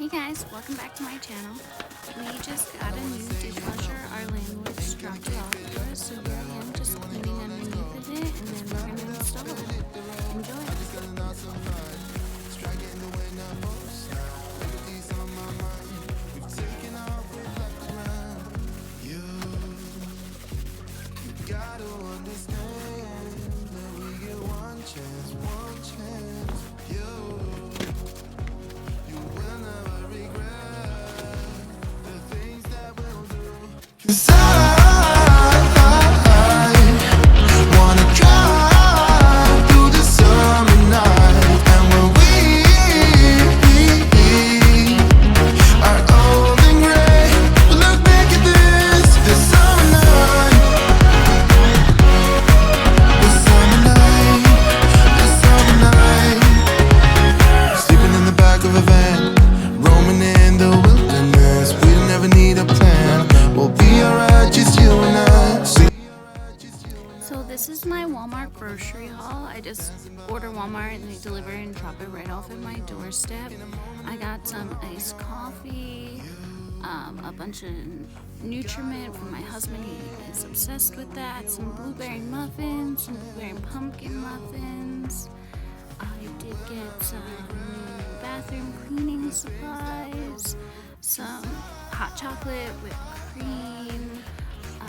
Hey guys, welcome back to my channel. We just got a new dishwasher. Our landlord dropped it off for us, so here I am just cleaning underneath of it, and then we're gonna install it. Enjoy. Cause I wanna drive through the summer night, and when we are old and gray, we'll look back at this summer night, this summer night, this summer night. Sleeping in the back of a van, roaming in the wilderness. We never need a plan. We'll be alright, just you and I. So this is my Walmart grocery haul. I just order Walmart and they deliver and drop it right off at my doorstep. I got some iced coffee, a bunch of nutriment from my husband. He is obsessed with that. Some blueberry muffins, some blueberry and pumpkin muffins. I did get some bathroom cleaning supplies, some hot chocolate with cream. I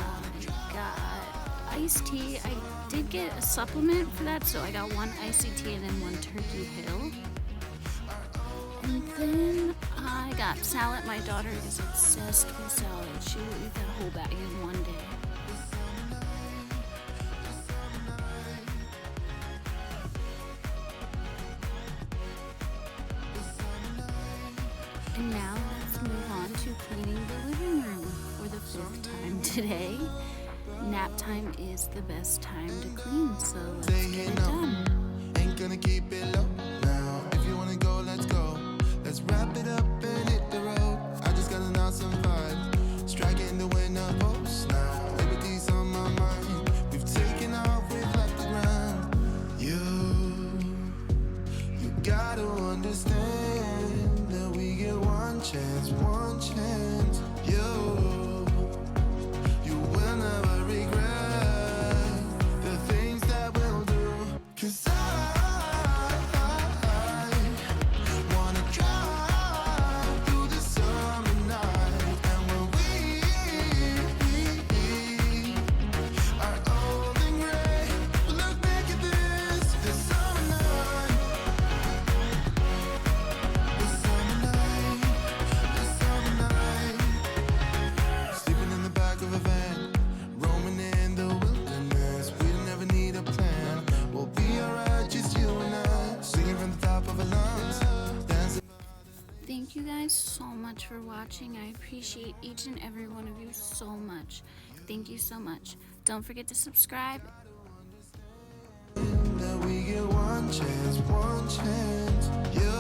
got iced tea. I did get a supplement for that, so I got one iced tea and then one Turkey Hill. And then I got salad. My daughter is obsessed with salad. She will eat that whole bag in one day. And now let's move on to cleaning the living room for the 5th time today. Nap time is the best time to clean, so let's get it done. Ain't gonna keep it low now. If you wanna go, let's go. Let's wrap it up and hit the road. I just got an awesome vibe, striking the winner post now. Liberty's on my mind. We've taken off, we've left the ground. You gotta understand that we get one chance, one chance. You will never regret the things that we'll do. Cause I wanna drive through the summer night, and when we are old and gray, we'll look back at this summer night, this summer night, this summer night. Sleeping in the back of a van, roaming in the wilderness. We never need a plan. We'll be alright, just you and I. Singing from the top of our lungs, dancing. Thank you guys so much for watching. I appreciate each and every one of you so much. Thank you so much. Don't forget to subscribe. That we get one chance, one chance. You